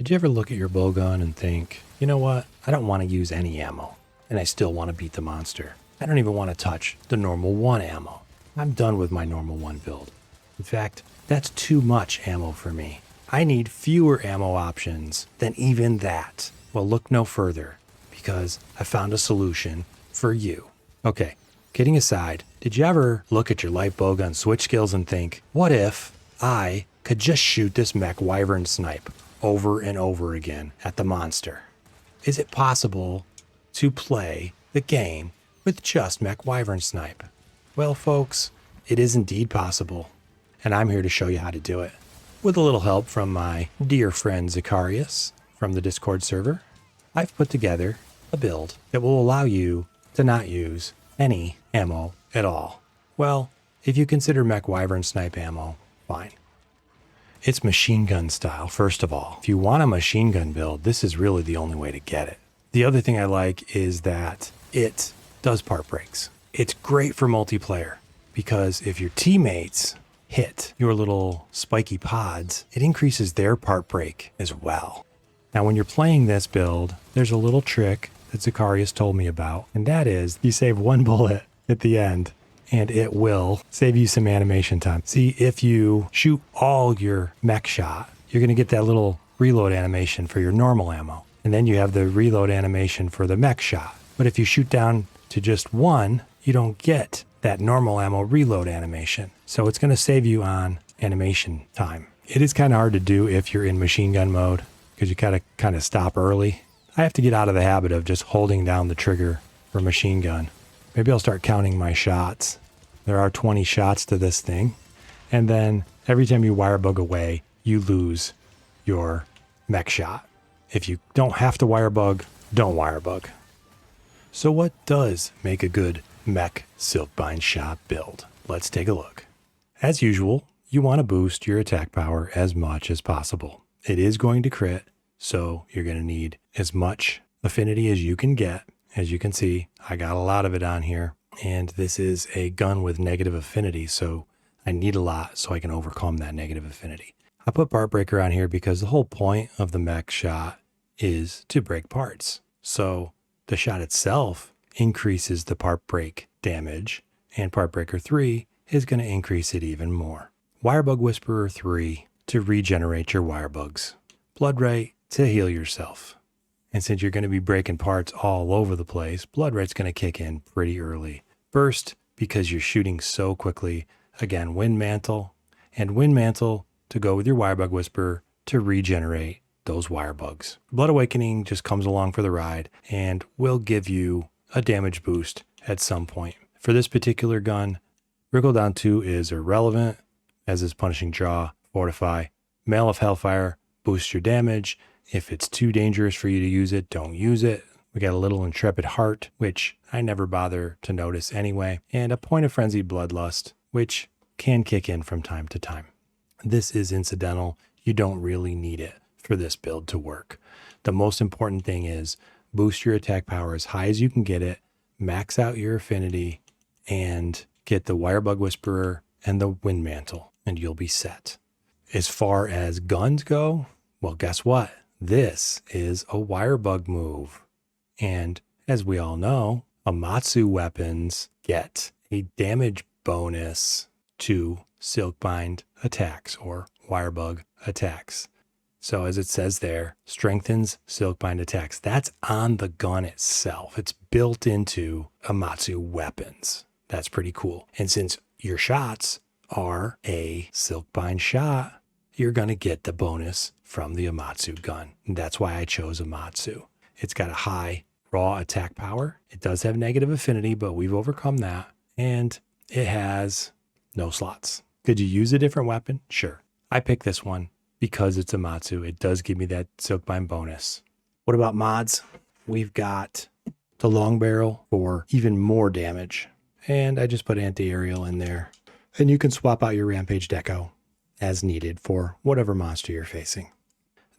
Did you ever look at your bowgun and think, you know what, I don't want to use any ammo, and I still want to beat the monster. I don't even want to touch the normal 1 ammo. I'm done with my normal 1 build. In fact, that's too much ammo for me. I need fewer ammo options than even that. Well, look no further, because I found a solution for you. Okay, kidding aside, did you ever look at your light bowgun switch skills and think, what if I could just shoot this Mech Wyvern snipe over and over again at the monster? Is it possible to play the game with just Mech Wyvern snipe? Well, folks, it is indeed possible, and I'm here to show you how to do it. With a little help from my dear friend Zacharias from the Discord server, I've put together a build that will allow you to not use any ammo at all. Well, if you consider Mech Wyvern snipe ammo, fine. It's machine gun style, first of all. If you want a machine gun build, this is really the only way to get it. The other thing I like is that it does part breaks. It's great for multiplayer because if your teammates hit your little spiky pods, it increases their part break as well. Now, when you're playing this build, there's a little trick that Zacharias told me about, and that is you save 1 bullet at the end and it will save you some animation time. See, if you shoot all your mech shot, you're going to get that little reload animation for your normal ammo, and then you have the reload animation for the mech shot. But if you shoot down to just 1, you don't get that normal ammo reload animation. So it's going to save you on animation time. It is kind of hard to do if you're in machine gun mode because you gotta kind of stop early. I have to get out of the habit of just holding down the trigger for machine gun. Maybe I'll start counting my shots. There are 20 shots to this thing. And then every time you wire bug away, you lose your mech shot. If you don't have to wire bug, don't wire bug. So what does make a good Mech Silkbind shot build? Let's take a look. As usual, you want to boost your attack power as much as possible. It is going to crit, so you're going to need as much affinity as you can get. As you can see, I got a lot of it on here, and this is a gun with negative affinity, so I need a lot so I can overcome that negative affinity. I put part breaker on here because the whole point of the mech shot is to break parts. So the shot itself increases the part break damage, and part breaker 3 is going to increase it even more. Wirebug Whisperer 3 to regenerate your wirebugs. Blood Right to heal yourself. And since you're going to be breaking parts all over the place, Blood Right's going to kick in pretty early. Burst, because you're shooting so quickly. Again, Wind Mantle, and Wind Mantle to go with your Wirebug Whisperer to regenerate those wirebugs. Blood Awakening just comes along for the ride and will give you a damage boost at some point. For this particular gun, Wriggle Down 2 is irrelevant, as is Punishing Jaw. Fortify. Mail of Hellfire boosts your damage. If it's too dangerous for you to use it, don't use it. We got a little Intrepid Heart, which I never bother to notice anyway, and a Point of Frenzied Bloodlust, which can kick in from time to time. This is incidental. You don't really need it for this build to work. The most important thing is boost your attack power as high as you can get it, max out your affinity, and get the Wirebug Whisperer and the Wind Mantle, and you'll be set. As far as guns go, well, guess what? This is a Wirebug move. And as we all know, Amatsu weapons get a damage bonus to Silkbind attacks or Wirebug attacks. So as it says there, strengthens Silkbind attacks. That's on the gun itself. It's built into Amatsu weapons. That's pretty cool. And since your shots are a Silkbind shot, you're going to get the bonus from the Amatsu gun. And that's why I chose Amatsu. It's got a high raw attack power. It does have negative affinity, but we've overcome that. And it has no slots. Could you use a different weapon? Sure. I picked this one because it's Amatsu. It does give me that Silkbind bonus. What about mods? We've got the long barrel for even more damage. And I just put anti-aerial in there. And you can swap out your Rampage Deco as needed for whatever monster you're facing.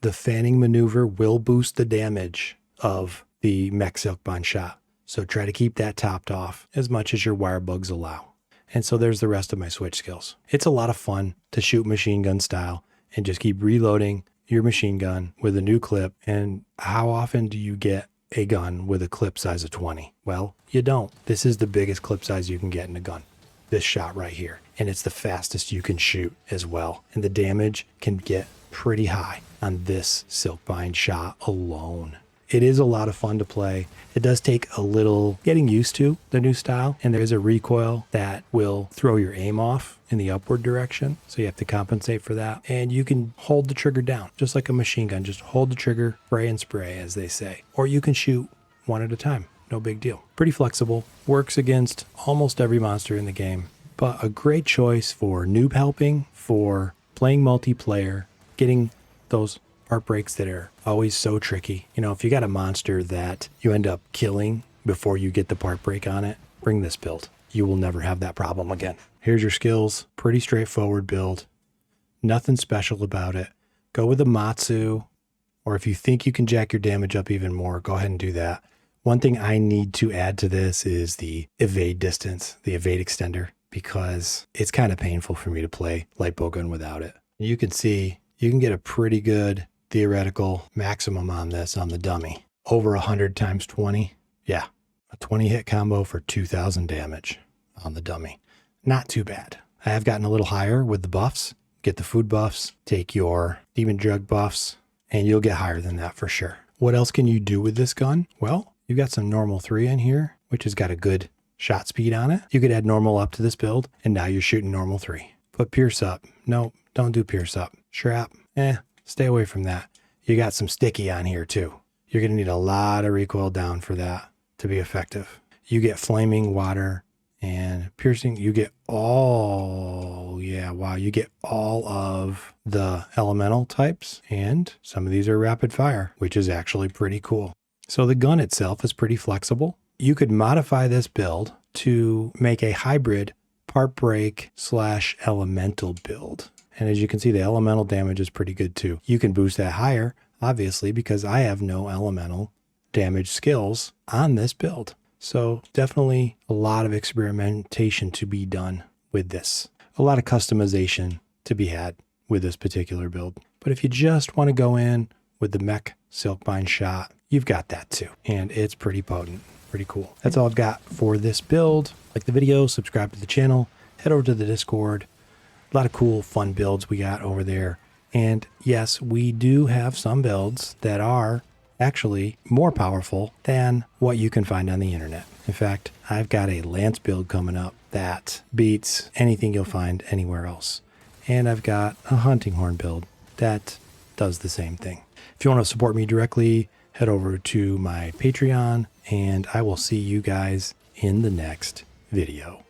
The fanning maneuver will boost the damage of the Mech Silkbind shot. So try to keep that topped off as much as your wirebugs allow. And so there's the rest of my switch skills. It's a lot of fun to shoot machine gun style and just keep reloading your machine gun with a new clip. And how often do you get a gun with a clip size of 20? Well, you don't. This is the biggest clip size you can get in a gun. This shot right here. And it's the fastest you can shoot as well. And the damage can get pretty high on this Silkbind shot alone. It is a lot of fun to play. It does take a little getting used to the new style, and there is a recoil that will throw your aim off in the upward direction, so you have to compensate for that. And you can hold the trigger down, just like a machine gun. Just hold the trigger, spray and spray, as they say. Or you can shoot one at a time. No big deal. Pretty flexible. Works against almost every monster in the game, but a great choice for noob helping, for playing multiplayer, getting those part breaks that are always so tricky. You know, if you got a monster that you end up killing before you get the part break on it, bring this build. You will never have that problem again. Here's your skills. Pretty straightforward build. Nothing special about it. Go with a Matsu, or if you think you can jack your damage up even more, go ahead and do that. One thing I need to add to this is the evade distance, the evade extender, because it's kind of painful for me to play light bowgun without it. You can see you can get a pretty good theoretical maximum on this on the dummy. Over 100 times 20. Yeah, a 20 hit combo for 2,000 damage on the dummy. Not too bad. I have gotten a little higher with the buffs. Get the food buffs, take your demon drug buffs, and you'll get higher than that for sure. What else can you do with this gun? Well, you've got some normal 3 in here, which has got a good shot speed on it. You could add normal up to this build, and now you're shooting normal 3. Put pierce up. Nope, don't do pierce up. Shrap, stay away from that. You got some sticky on here too. You're going to need a lot of recoil down for that to be effective. You get flaming, water, and piercing. You get you get all of the elemental types, and some of these are rapid fire, which is actually pretty cool. So the gun itself is pretty flexible. You could modify this build to make a hybrid part break / elemental build. And as you can see, the elemental damage is pretty good too. You can boost that higher, obviously, because I have no elemental damage skills on this build. So definitely a lot of experimentation to be done with this. A lot of customization to be had with this particular build. But if you just want to go in with the Mech Silkbind shot, you've got that too. And it's pretty potent, pretty cool. That's all I've got for this build. Like the video, subscribe to the channel, head over to the Discord. A lot of cool, fun builds we got over there. And yes, we do have some builds that are actually more powerful than what you can find on the internet. In fact, I've got a lance build coming up that beats anything you'll find anywhere else. And I've got a hunting horn build that does the same thing. If you want to support me directly, head over to my Patreon, and I will see you guys in the next video.